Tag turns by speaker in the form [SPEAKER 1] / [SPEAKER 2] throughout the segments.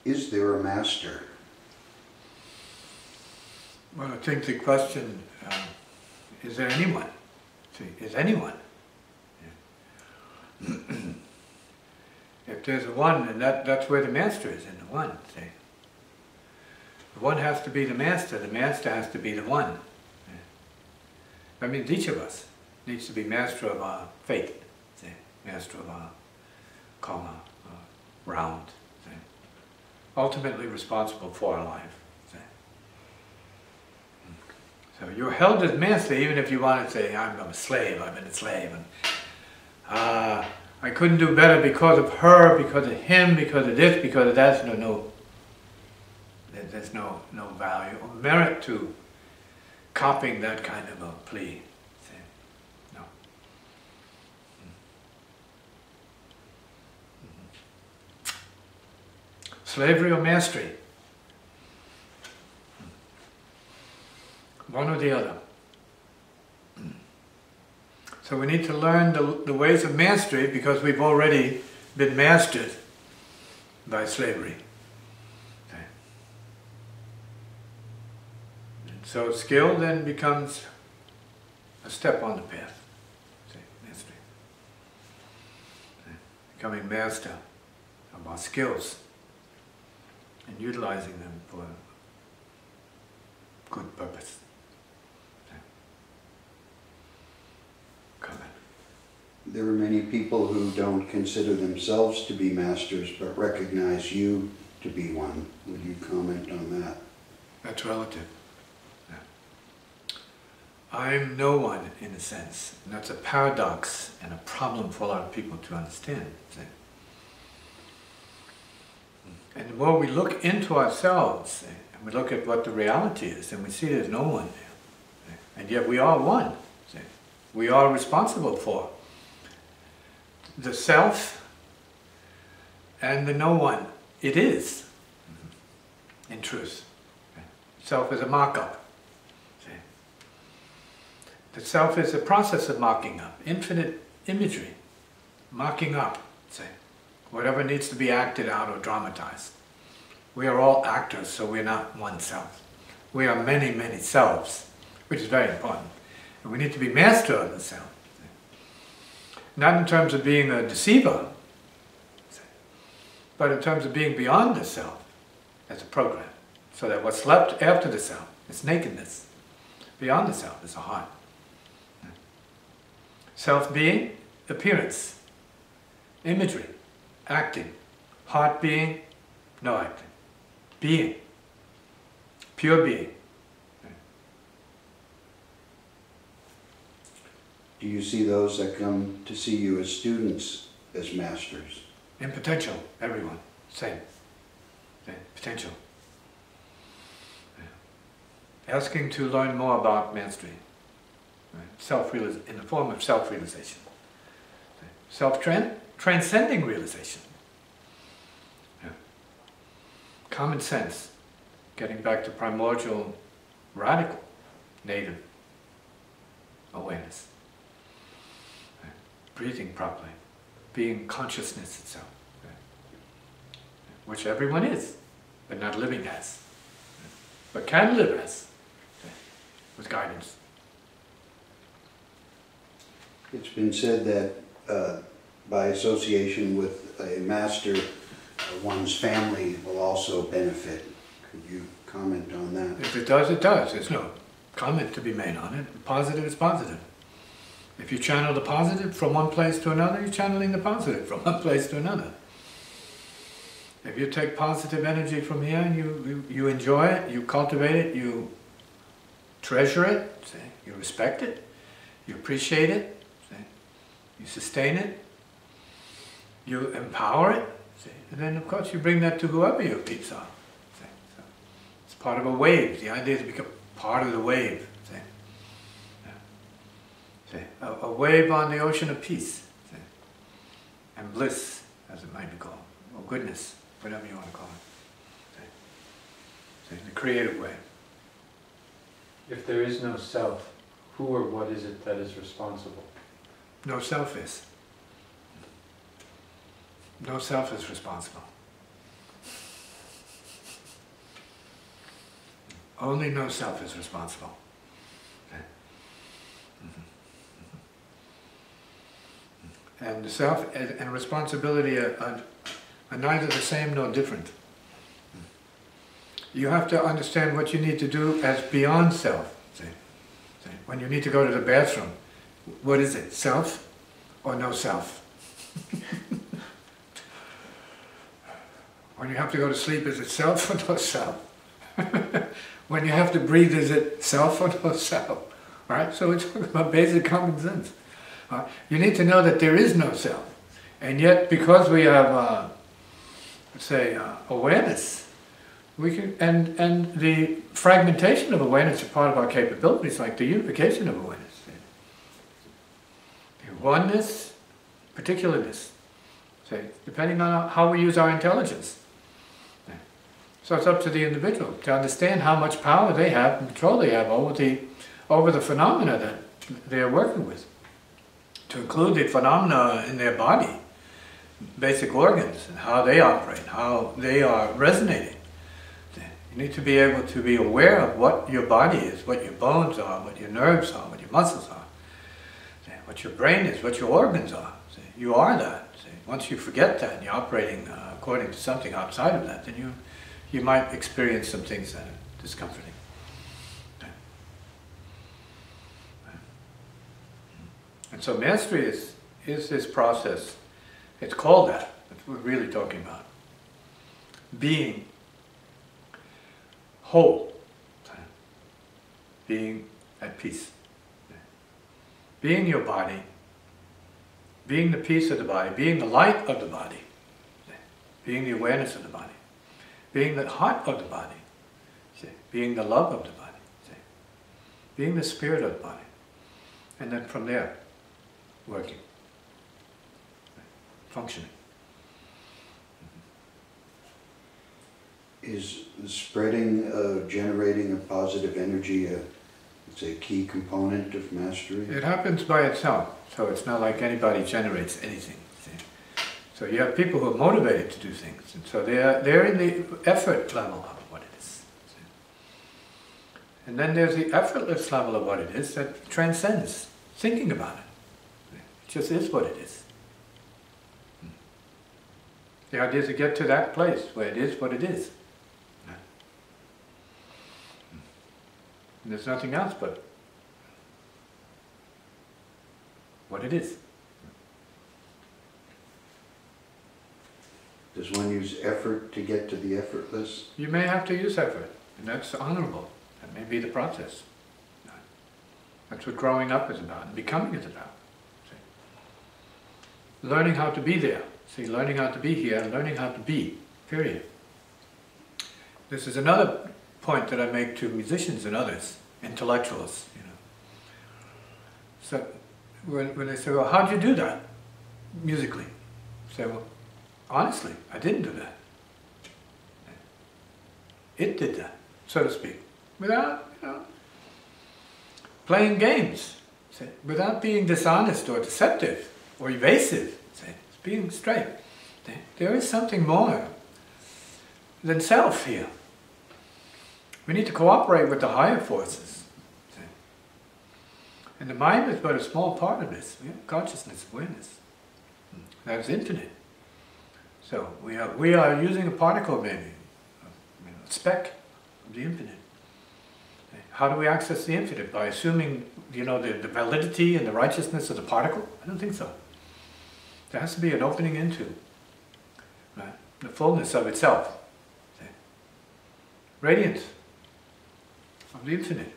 [SPEAKER 1] Is there a master?
[SPEAKER 2] Well, I think the question, is there anyone? See, is anyone? Yeah. If there's a one, then that's where the master is, in the one. See? The one has to be the master has to be the one. Yeah. That means each of us needs to be master of our fate, see? Master of our karma, round. See? Ultimately responsible for our life. See? So you're held as master even if you want to say, I'm a slave, I've been a slave. And, I couldn't do better because of her, because of him, because of this, because of that. There's no value or merit to copying that kind of a plea. See? No. Slavery or mastery? One or the other. So we need to learn the ways of mastery because we've already been mastered by slavery. Okay. So skill then becomes a step on the path. See, mastery. Okay. Becoming master of our skills and utilizing them for good purpose.
[SPEAKER 1] There are many people who don't consider themselves to be masters, but recognize you to be one. Would you comment on that?
[SPEAKER 2] That's relative. Yeah. I'm no one, in a sense. And that's a paradox and a problem for a lot of people to understand. See? And the more we look into ourselves, see, and we look at what the reality is, and we see there's no one there. See? And yet we are one. See? We are responsible for the self and the no one. It is, in truth. Self is a mock-up. The self is a process of mocking up, infinite imagery, mocking up, say, whatever needs to be acted out or dramatized. We are all actors, so we're not one self. We are many, many selves, which is very important. And we need to be master of the self. Not in terms of being a deceiver, but in terms of being beyond the self as a program. So that what's left after the self is nakedness. Beyond the self is a heart. Self-being, appearance, imagery, acting. Heart being, no acting. Being, pure being.
[SPEAKER 1] Do you see those that come to see you as students as masters?
[SPEAKER 2] In potential, everyone, same. Potential. Asking to learn more about mastery. In the form of self-realization. Self-transcending realization. Common sense. Getting back to primordial, radical, native awareness. Breathing properly, being consciousness itself, which everyone is, but not living as, but can live as, with guidance.
[SPEAKER 1] It's been said that by association with a master, one's family will also benefit. Could you comment on that?
[SPEAKER 2] If it does, it does. There's no comment to be made on it. Positive is positive. If you channel the positive from one place to another, you're channeling the positive from one place to another. If you take positive energy from here and you enjoy it, you cultivate it, you treasure it, see, you respect it, you appreciate it, see, you sustain it, you empower it, see, and then of course you bring that to whoever your peeps are. See, so it's part of a wave. The idea is to become part of the wave. A wave on the ocean of peace, see? And bliss, as it might be called, or goodness, whatever you want to call it. See? The creative way.
[SPEAKER 3] If there is no self, who or what is it that is responsible?
[SPEAKER 2] No self is. No self is responsible. Only no self is responsible. Okay. And the self and responsibility are neither the same nor different. You have to understand what you need to do as beyond self. See? When you need to go to the bathroom, what is it? Self or no self? When you have to go to sleep, is it self or no self? When you have to breathe, is it self or no self? All right? So we're talking about basic common sense. You need to know that there is no self. And yet, because we have, let's say, awareness, we can, and the fragmentation of awareness is part of our capabilities, like the unification of awareness. The oneness, particularness, say, depending on how we use our intelligence. So it's up to the individual to understand how much power they have and control they have over the phenomena that they're working with. To include the phenomena in their body, basic organs, and how they operate, how they are resonating. You need to be able to be aware of what your body is, what your bones are, what your nerves are, what your muscles are, what your brain is, what your organs are. You are that. Once you forget that and you're operating according to something outside of that, then you might experience some things that are discomforting. And so mastery is this process. It's called that. That's what we're really talking about. Being whole. Being at peace. Being your body. Being the peace of the body. Being the light of the body. Being the awareness of the body. Being the heart of the body. Being the love of the body. Being the spirit of the body. And then from there, working, functioning.
[SPEAKER 1] Is spreading, generating a positive energy it's a key component of mastery?
[SPEAKER 2] It happens by itself, so it's not like anybody generates anything. See? So you have people who are motivated to do things, and so they're in the effort level of what it is. See? And then there's the effortless level of what it is that transcends thinking about it. It just is what it is. The idea is to get to that place where it is what it is. And there's nothing else but what it is.
[SPEAKER 1] Does one use effort to get to the effortless?
[SPEAKER 2] You may have to use effort, and that's honorable. That may be the process. That's what growing up is about, and becoming is about. See? Learning how to be there. See, learning how to be here, learning how to be, period. This is another point that I make to musicians and others, intellectuals, you know. So when they say, well, how'd you do that musically? I say, well, honestly, I didn't do that. It did that, so to speak, without, playing games, say, without being dishonest or deceptive or evasive, say, being straight. There is something more than self here. We need to cooperate with the higher forces. See? And the mind is but a small part of this. We have consciousness, awareness. That's infinite. So we are using a particle maybe, a speck of the infinite. How do we access the infinite? By assuming, the validity and the righteousness of the particle? I don't think so. There has to be an opening into the fullness of itself. See? Radiance of the infinite,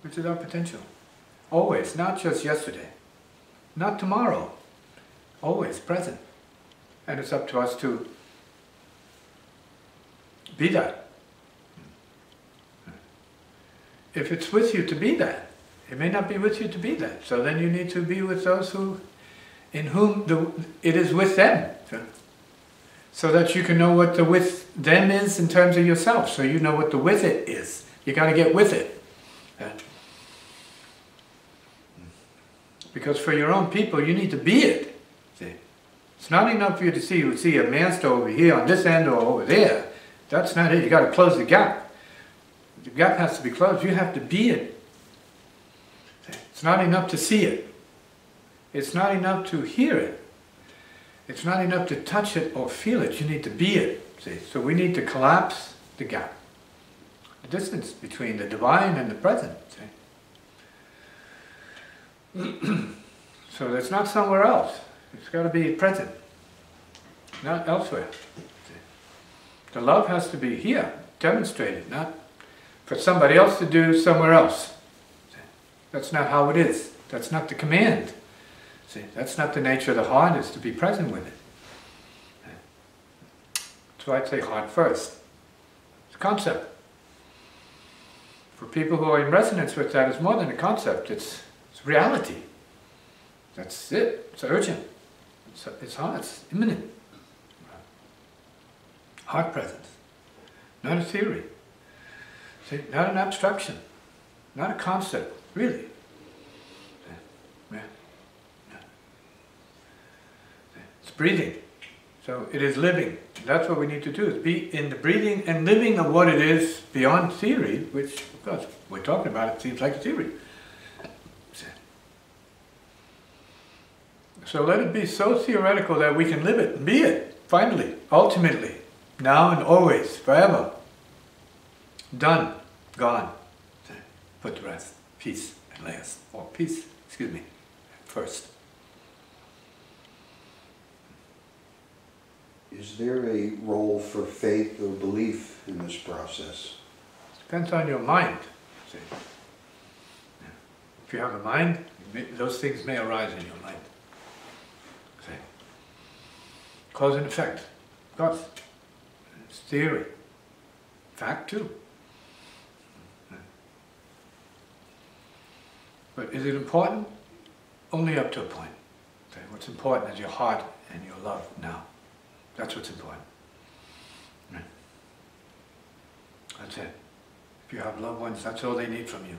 [SPEAKER 2] which is our potential. Always, not just yesterday, not tomorrow, always present. And it's up to us to be that. If it's with you to be that, it may not be with you to be that. So then you need to be with those in whom it is with them. So that you can know what the with them is in terms of yourself. So you know what the with it is. You got to get with it. Because for your own people, you need to be it. See? It's not enough for you to see a master over here on this end or over there. That's not it. You got to close the gap. The gap has to be closed. You have to be it. It's not enough to see it. It's not enough to hear it. It's not enough to touch it or feel it. You need to be it. See? So we need to collapse the gap, the distance between the divine and the present. See? So it's not somewhere else. It's got to be present, not elsewhere. See? The love has to be here, demonstrated, not for somebody else to do somewhere else. See? That's not how it is. That's not the command. See? That's not the nature of the heart, is to be present with it. So I'd say heart first. It's a concept. For people who are in resonance with that, it's more than a concept, it's reality. That's it. It's urgent. It's hard. It's imminent. Heart presence. Not a theory. See, not an abstraction. Not a concept. Really. Yeah. Yeah. It's breathing. So it is living. That's what we need to do, is be in the breathing and living of what it is beyond theory, which, of course, we're talking about, it seems like a theory. So let it be so theoretical that we can live it, be it, finally, ultimately, now and always, forever. Done, gone. Put to rest, peace at last, or peace, excuse me, first.
[SPEAKER 1] Is there a role for faith or belief in this process?
[SPEAKER 2] Depends on your mind. See? If you have a mind, those things may arise in your mind. See? Cause and effect. Of course. It's theory. Fact too. But is it important? Only up to a point. Okay? What's important is your heart and your love now. That's what's important. Right. That's it. If you have loved ones, that's all they need from you.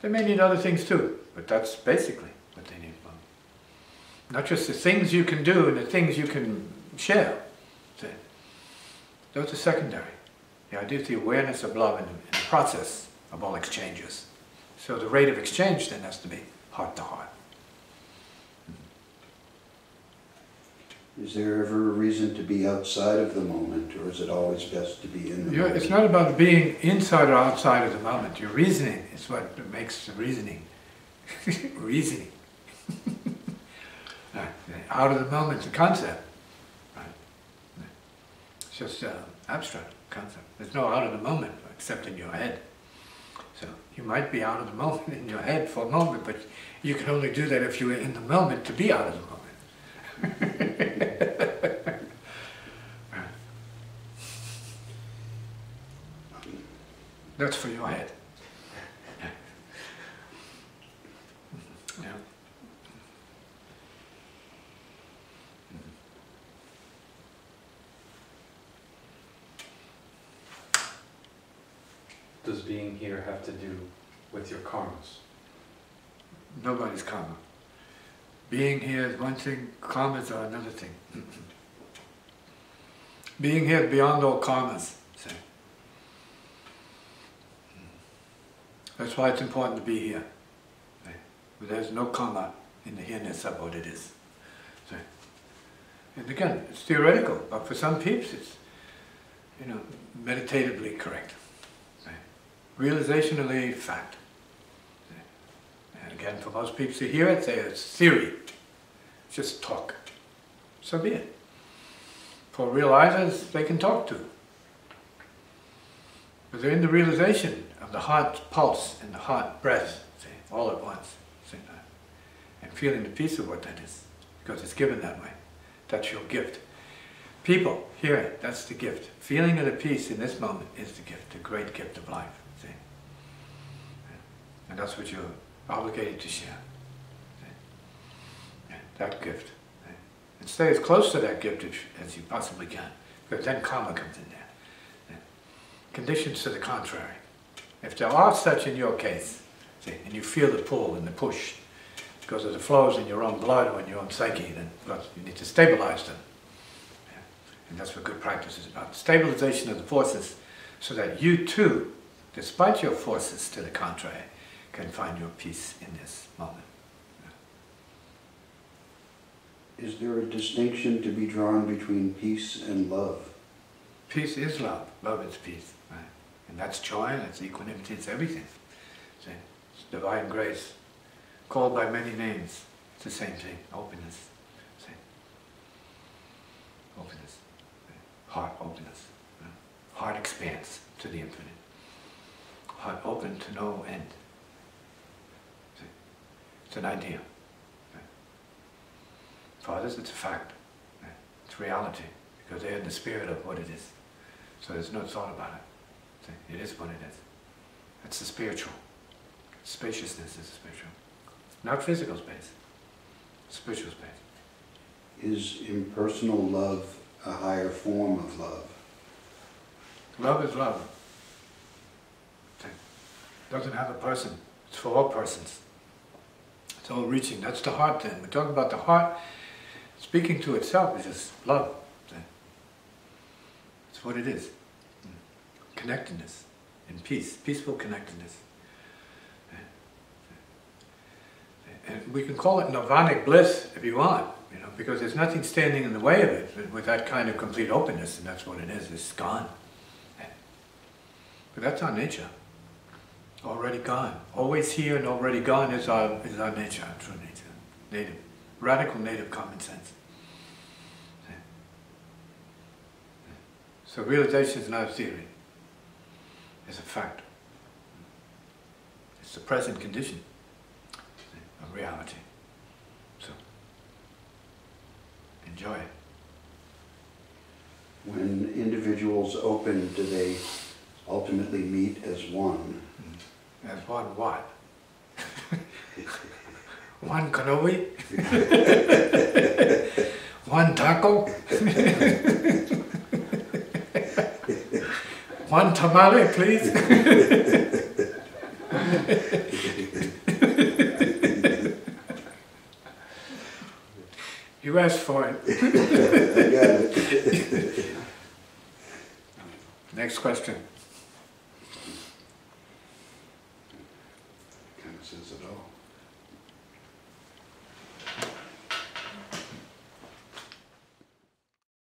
[SPEAKER 2] They may need other things too, but that's basically what they need from you. Not just the things you can do and the things you can share. See? Those are secondary. The idea is the awareness of love in the process of all exchanges. So the rate of exchange then has to be heart to heart.
[SPEAKER 1] Is there ever a reason to be outside of the moment, or is it always best to be in the moment?
[SPEAKER 2] It's not about being inside or outside of the moment. Your reasoning is what makes the reasoning. Reasoning. Out of the moment, the concept. Right. It's just an abstract concept. There's no out of the moment except in your head. So you might be out of the moment in your head for a moment, but you can only do that if you were in the moment to be out of the moment. That's for your head. Yeah.
[SPEAKER 3] Does being here have to do with your karmas?
[SPEAKER 2] Nobody's karma. Being here is one thing, karmas are another thing. Being here is beyond all karmas. See? That's why it's important to be here. See? But there's no karma in the here-ness of what it is. See? And again, it's theoretical, but for some peeps it's, meditatively correct. See? Realizationally fact. And again, for most people who hear it, say it's theory. Just talk. So be it. For realizers, they can talk to. But they're in the realization of the heart pulse and the heart breath, see, all at once, same time. And feeling the peace of what that is, because it's given that way. That's your gift. People, hear it, that's the gift. Feeling of the peace in this moment is the gift, the great gift of life, see. And that's what you're obligated to share. That gift. And stay as close to that gift as you possibly can, because then karma comes in there. Conditions to the contrary. If there are such in your case, see, and you feel the pull and the push because of the flows in your own blood or in your own psyche, then you need to stabilize them. And that's what good practice is about. Stabilization of the forces so that you too despite your forces to the contrary, can find your peace in this moment.
[SPEAKER 1] Is there a distinction to be drawn between peace and love?
[SPEAKER 2] Peace is love. Love is peace. Right? And that's joy, that's equanimity, it's everything. See? It's divine grace, called by many names. It's the same thing, openness. See? Openness. Heart openness. Right? Heart expanse to the infinite. Heart open to no end. See? It's an idea. Right? For others, it's a fact. Right? It's reality, because they're in the spirit of what it is. So there's no thought about it. See? It is what it is. That's the spiritual. Spaciousness is spiritual. Not physical space. Spiritual space.
[SPEAKER 1] Is impersonal love a higher form of love?
[SPEAKER 2] Love is love. See? It doesn't have a person. It's for all persons. It's all reaching. That's the heart then. We're talking about the heart. Speaking to itself is just love. See? It's what it is. Connectedness. In peace. Peaceful connectedness. And we can call it nirvanic bliss if you want, you know, because there's nothing standing in the way of it with that kind of complete openness, and that's what it is. It's gone. But that's our nature. Already gone. Always here and already gone is our nature, our true nature. Native. Radical native common sense. So realization is not a theory. It's a fact. It's the present condition of reality. So, enjoy it.
[SPEAKER 1] When individuals open, do they ultimately meet as one?
[SPEAKER 2] As one what? One cannoli? One taco? One tamale, please? You asked for it.
[SPEAKER 1] I got it.
[SPEAKER 2] Next question.